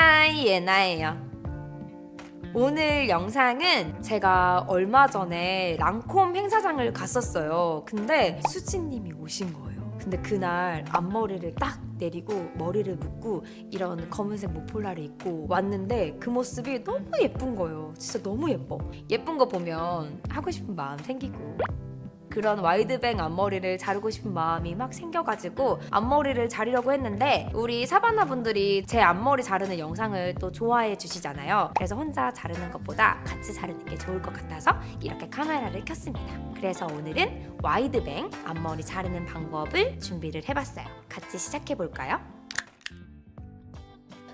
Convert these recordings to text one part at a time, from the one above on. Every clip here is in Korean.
하이 예나예요. 오늘 영상은 제가 얼마 전에 랑콤 행사장을 갔었어요. 근데 수지님이 오신 거예요. 근데 그날 앞머리를 딱 내리고 머리를 묶고 이런 검은색 모폴라를 입고 왔는데 그 모습이 너무 예쁜 거예요. 진짜 너무 예뻐. 예쁜 거 보면 하고 싶은 마음 생기고 그런 와이드뱅 앞머리를 자르고 싶은 마음이 막 생겨가지고 앞머리를 자르려고 했는데 우리 사바나 분들이 제 앞머리 자르는 영상을 또 좋아해 주시잖아요. 그래서 혼자 자르는 것보다 같이 자르는 게 좋을 것 같아서 이렇게 카메라를 켰습니다. 그래서 오늘은 와이드뱅 앞머리 자르는 방법을 준비를 해봤어요. 같이 시작해볼까요?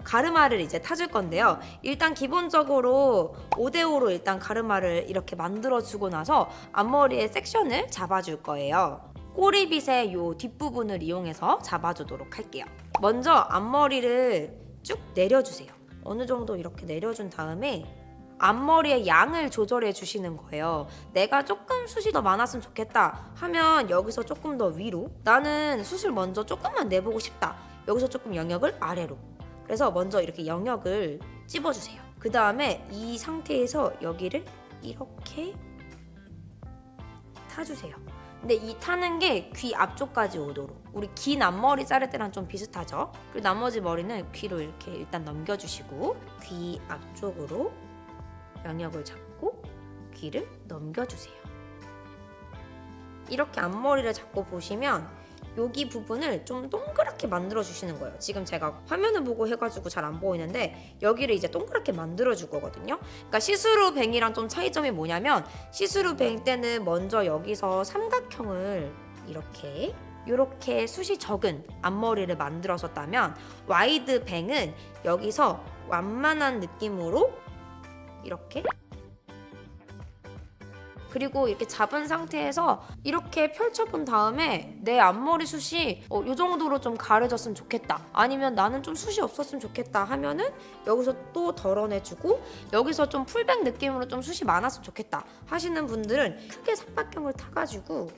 가르마를 이제 타줄 건데요. 일단 기본적으로 5대5로 일단 가르마를 이렇게 만들어주고 나서 앞머리의 섹션을 잡아줄 거예요. 꼬리빗의 요 뒷부분을 이용해서 잡아주도록 할게요. 먼저 앞머리를 쭉 내려주세요. 어느 정도 이렇게 내려준 다음에 앞머리의 양을 조절해 주시는 거예요. 내가 조금 숱이 더 많았으면 좋겠다 하면 여기서 조금 더 위로, 나는 숱을 먼저 조금만 내보고 싶다, 여기서 조금 영역을 아래로. 그래서 먼저 이렇게 영역을 찝어주세요. 그 다음에 이 상태에서 여기를 이렇게 타주세요. 근데 이 타는 게 귀 앞쪽까지 오도록. 우리 긴 앞머리 자를 때랑 좀 비슷하죠? 그리고 나머지 머리는 귀로 이렇게 일단 넘겨주시고 귀 앞쪽으로 영역을 잡고 귀를 넘겨주세요. 이렇게 앞머리를 잡고 보시면 여기 부분을 좀 동그랗게 만들어 주시는 거예요. 지금 제가 화면을 보고 해가지고 잘 안 보이는데 여기를 이제 동그랗게 만들어 줄 거거든요. 그러니까 시스루 뱅이랑 좀 차이점이 뭐냐면 시스루 뱅 때는 먼저 여기서 삼각형을 이렇게 숱이 적은 앞머리를 만들었었다면 와이드 뱅은 여기서 완만한 느낌으로 이렇게, 그리고 이렇게 잡은 상태에서 이렇게 펼쳐본 다음에 내 앞머리 숱이 이 정도로 좀 가려졌으면 좋겠다, 아니면 나는 좀 숱이 없었으면 좋겠다 하면은 여기서 또 덜어내주고, 여기서 좀 풀백 느낌으로 좀 숱이 많았으면 좋겠다 하시는 분들은 크게 삼각형을 타가지고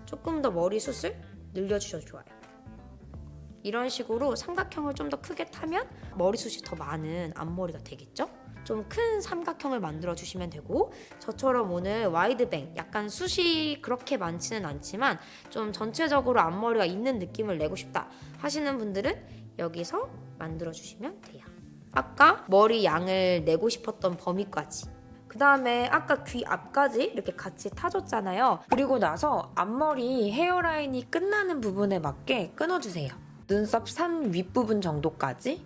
조금 더 머리 숱을 늘려주셔도 좋아요. 이런 식으로 삼각형을 좀 더 크게 타면 머리숱이 더 많은 앞머리가 되겠죠? 좀 큰 삼각형을 만들어 주시면 되고, 저처럼 오늘 와이드뱅 약간 숱이 그렇게 많지는 않지만 좀 전체적으로 앞머리가 있는 느낌을 내고 싶다 하시는 분들은 여기서 만들어 주시면 돼요. 아까 머리 양을 내고 싶었던 범위까지, 그 다음에 아까 귀 앞까지 이렇게 같이 타줬잖아요. 그리고 나서 앞머리 헤어라인이 끝나는 부분에 맞게 끊어주세요. 눈썹 산 윗부분 정도까지.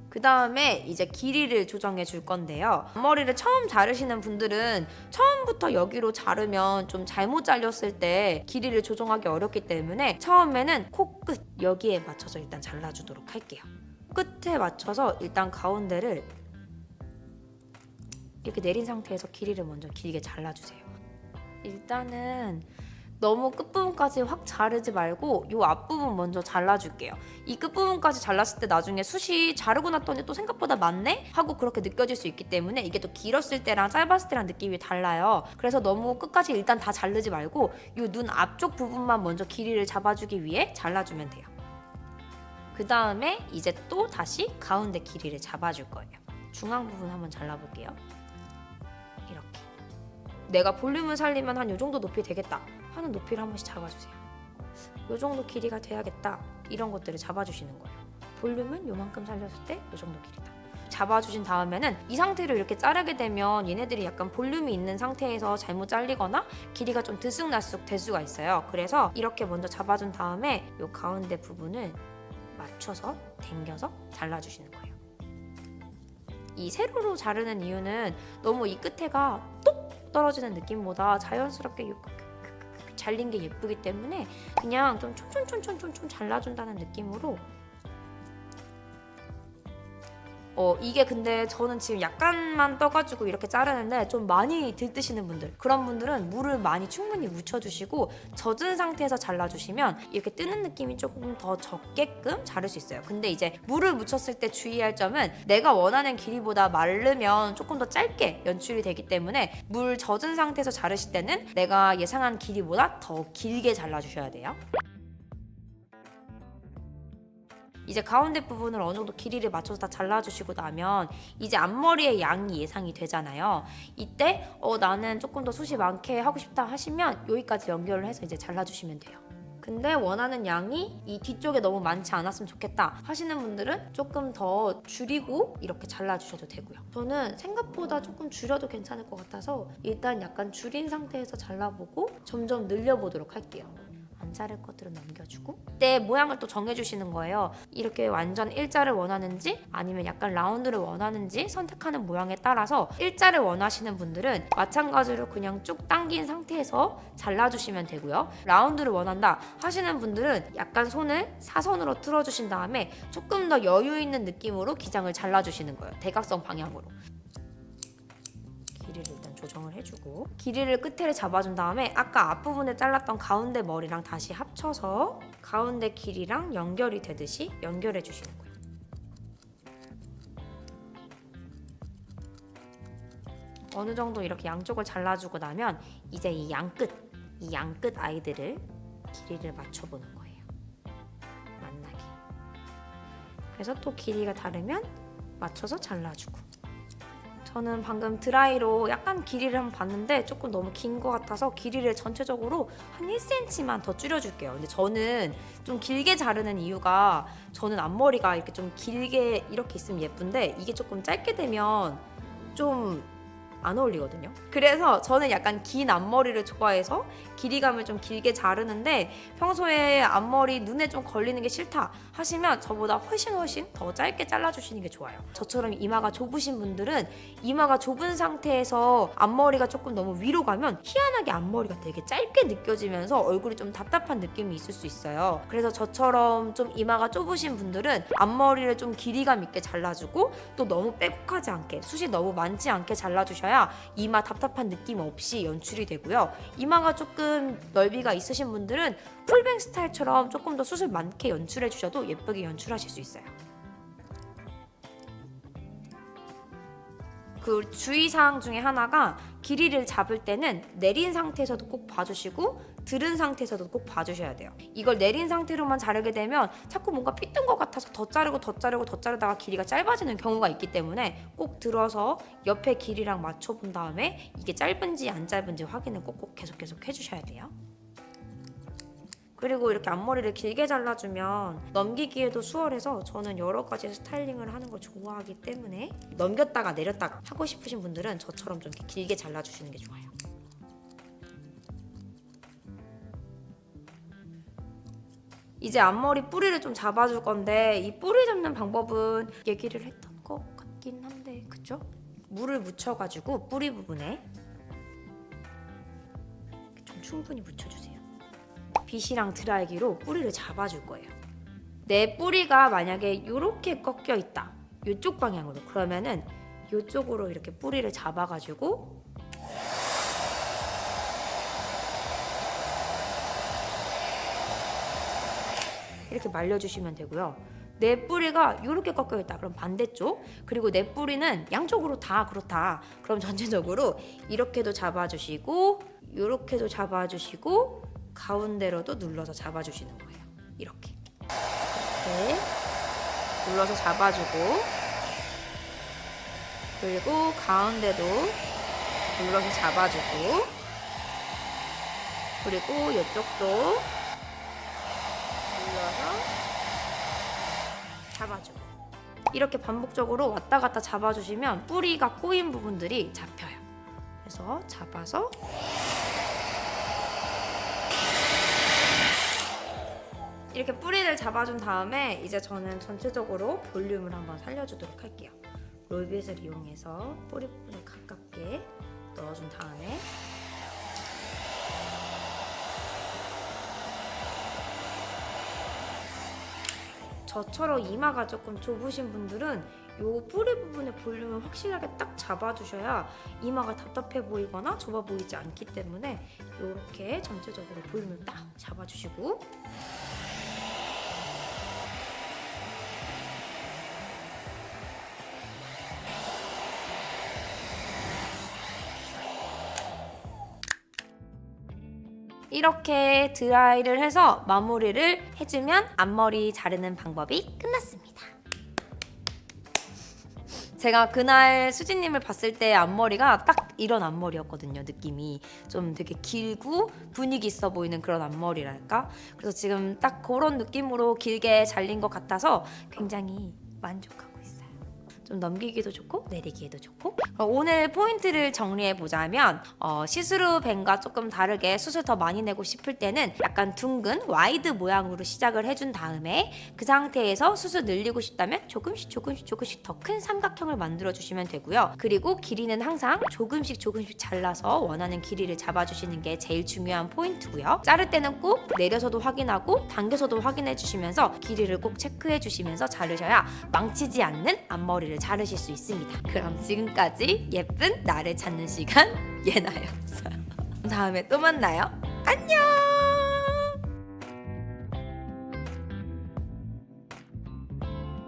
그 다음에 이제 길이를 조정해 줄 건데요. 앞머리를 처음 자르시는 분들은 처음부터 여기로 자르면 좀 잘못 잘렸을 때 길이를 조정하기 어렵기 때문에 처음에는 코끝 여기에 맞춰서 일단 잘라주도록 할게요. 끝에 맞춰서 일단 가운데를 이렇게 내린 상태에서 길이를 먼저 길게 잘라주세요. 일단은 너무 끝부분까지 확 자르지 말고 이 앞부분 먼저 잘라줄게요. 이 끝부분까지 잘랐을 때 나중에 숱이 자르고 났더니 또 생각보다 많네? 하고 그렇게 느껴질 수 있기 때문에 이게 또 길었을 때랑 짧았을 때랑 느낌이 달라요. 그래서 너무 끝까지 일단 다 자르지 말고 이 눈 앞쪽 부분만 먼저 길이를 잡아주기 위해 잘라주면 돼요. 그 다음에 이제 또 다시 가운데 길이를 잡아줄 거예요. 중앙 부분 한번 잘라볼게요. 이렇게. 내가 볼륨을 살리면 한 이 정도 높이 되겠다 하는 높이를 한 번씩 잡아주세요. 이 정도 길이가 돼야겠다, 이런 것들을 잡아주시는 거예요. 볼륨은 요만큼 살렸을 때 이 정도 길이다 잡아주신 다음에는 이 상태로 이렇게 자르게 되면 얘네들이 약간 볼륨이 있는 상태에서 잘못 잘리거나 길이가 좀 들쑥날쑥 될 수가 있어요. 그래서 이렇게 먼저 잡아준 다음에 이 가운데 부분을 맞춰서 당겨서 잘라주시는 거예요. 이 세로로 자르는 이유는 너무 이 끝에가 똑 떨어지는 느낌보다 자연스럽게 잘린 게 예쁘기 때문에 그냥 좀 촌촌촌촌촌 잘라준다는 느낌으로. 이게 근데 저는 지금 약간만 떠가지고 이렇게 자르는데 좀 많이 들뜨시는 분들, 그런 분들은 물을 많이 충분히 묻혀주시고 젖은 상태에서 잘라주시면 이렇게 뜨는 느낌이 조금 더 적게끔 자를 수 있어요. 근데 이제 물을 묻혔을 때 주의할 점은 내가 원하는 길이보다 마르면 조금 더 짧게 연출이 되기 때문에 물 젖은 상태에서 자르실 때는 내가 예상한 길이보다 더 길게 잘라주셔야 돼요. 이제 가운데 부분을 어느 정도 길이를 맞춰서 다 잘라주시고 나면 이제 앞머리의 양이 예상이 되잖아요. 이때 나는 조금 더 숱이 많게 하고 싶다 하시면 여기까지 연결을 해서 이제 잘라주시면 돼요. 근데 원하는 양이 이 뒤쪽에 너무 많지 않았으면 좋겠다 하시는 분들은 조금 더 줄이고 이렇게 잘라주셔도 되고요. 저는 생각보다 조금 줄여도 괜찮을 것 같아서 일단 약간 줄인 상태에서 잘라보고 점점 늘려보도록 할게요. 안 자를 것들은 넘겨주고 이때 모양을 또 정해주시는 거예요. 이렇게 완전 일자를 원하는지 아니면 약간 라운드를 원하는지 선택하는 모양에 따라서 일자를 원하시는 분들은 마찬가지로 그냥 쭉 당긴 상태에서 잘라주시면 되고요. 라운드를 원한다 하시는 분들은 약간 손을 사선으로 틀어주신 다음에 조금 더 여유 있는 느낌으로 기장을 잘라주시는 거예요. 대각선 방향으로. 길이를 일단 조정을 해주고 길이를 끝에를 잡아준 다음에 아까 앞부분에 잘랐던 가운데 머리랑 다시 합쳐서 가운데 길이랑 연결이 되듯이 연결해 주시는 거예요. 어느 정도 이렇게 양쪽을 잘라주고 나면 이제 이 양끝 아이들을 길이를 맞춰보는 거예요. 만나게. 그래서 또 길이가 다르면 맞춰서 잘라주고 저는 방금 드라이로 약간 길이를 한번 봤는데 조금 너무 긴 것 같아서 길이를 전체적으로 한 1cm만 더 줄여줄게요. 근데 저는 좀 길게 자르는 이유가 저는 앞머리가 이렇게 좀 길게 이렇게 있으면 예쁜데 이게 조금 짧게 되면 좀 안 어울리거든요. 그래서 저는 약간 긴 앞머리를 좋아해서 길이감을 좀 길게 자르는데 평소에 앞머리 눈에 좀 걸리는 게 싫다 하시면 저보다 훨씬 더 짧게 잘라주시는 게 좋아요. 저처럼 이마가 좁으신 분들은 이마가 좁은 상태에서 앞머리가 조금 너무 위로 가면 희한하게 앞머리가 되게 짧게 느껴지면서 얼굴이 좀 답답한 느낌이 있을 수 있어요. 그래서 저처럼 좀 이마가 좁으신 분들은 앞머리를 좀 길이감 있게 잘라주고 또 너무 빼곡하지 않게 숱이 너무 많지 않게 잘라주셔야 이마 답답한 느낌 없이 연출이 되고요. 이마가 조금 넓이가 있으신 분들은 풀뱅 스타일처럼 조금 더 숱을 많게 연출해 주셔도 예쁘게 연출하실 수 있어요. 그 주의사항 중에 하나가 길이를 잡을 때는 내린 상태에서도 꼭 봐주시고 들은 상태에서도 꼭 봐주셔야 돼요. 이걸 내린 상태로만 자르게 되면 자꾸 뭔가 삐뚤 것 같아서 더 자르다가 길이가 짧아지는 경우가 있기 때문에 꼭 들어서 옆에 길이랑 맞춰본 다음에 이게 짧은지 안 짧은지 확인을 꼭 계속 해주셔야 돼요. 그리고 이렇게 앞머리를 길게 잘라주면 넘기기에도 수월해서 저는 여러 가지 스타일링을 하는 걸 좋아하기 때문에 넘겼다가 내렸다가 하고 싶으신 분들은 저처럼 좀 이렇게 길게 잘라주시는 게 좋아요. 이제 앞머리 뿌리를 좀 잡아줄 건데 이 뿌리 잡는 방법은 얘기를 했던 것 같긴 한데 그쵸? 물을 묻혀가지고 뿌리 부분에 좀 충분히 묻혀주세요. 빗이랑 드라이기로 뿌리를 잡아줄 거예요. 내 뿌리가 만약에 이렇게 꺾여 있다. 이쪽 방향으로. 그러면은 이쪽으로 이렇게 뿌리를 잡아가지고 이렇게 말려주시면 되고요. 내 뿌리가 이렇게 꺾여 있다. 그럼 반대쪽. 그리고 내 뿌리는 양쪽으로 다 그렇다. 그럼 전체적으로 이렇게도 잡아주시고 이렇게도 잡아주시고 가운데로도 눌러서 잡아주시는 거예요. 이렇게 눌러서 잡아주고 그리고 가운데도 눌러서 잡아주고 그리고 이쪽도 눌러서 잡아주고 이렇게 반복적으로 왔다 갔다 잡아주시면 뿌리가 꼬인 부분들이 잡혀요. 그래서 잡아서 이렇게 뿌리를 잡아준 다음에 이제 저는 전체적으로 볼륨을 한번 살려주도록 할게요. 롤빗을 이용해서 뿌리 부분에 가깝게 넣어준 다음에 저처럼 이마가 조금 좁으신 분들은 이 뿌리 부분의 볼륨을 확실하게 딱 잡아주셔야 이마가 답답해 보이거나 좁아 보이지 않기 때문에 이렇게 전체적으로 볼륨을 딱 잡아주시고 이렇게 드라이를 해서 마무리를 해주면 앞머리 자르는 방법이 끝났습니다. 제가 그날 수진님을 봤을 때 앞머리가 딱 이런 앞머리였거든요. 느낌이 좀 되게 길고 분위기 있어 보이는 그런 앞머리랄까? 그래서 지금 딱 그런 느낌으로 길게 잘린 것 같아서 굉장히 만족하고 있어요. 좀 넘기기도 좋고 내리기에도 좋고. 오늘 포인트를 정리해 보자면 시술 후 밴과 조금 다르게 수술 더 많이 내고 싶을 때는 약간 둥근 와이드 모양으로 시작을 해준 다음에 그 상태에서 수술 늘리고 싶다면 조금씩 더 큰 삼각형을 만들어 주시면 되고요. 그리고 길이는 항상 조금씩 잘라서 원하는 길이를 잡아주시는 게 제일 중요한 포인트고요. 자를 때는 꼭 내려서도 확인하고 당겨서도 확인해 주시면서 길이를 꼭 체크해 주시면서 자르셔야 망치지 않는 앞머리를 자르실 수 있습니다. 그럼 지금까지 예쁜 나를 찾는 시간 예나였어요. 다음에 또 만나요. 안녕.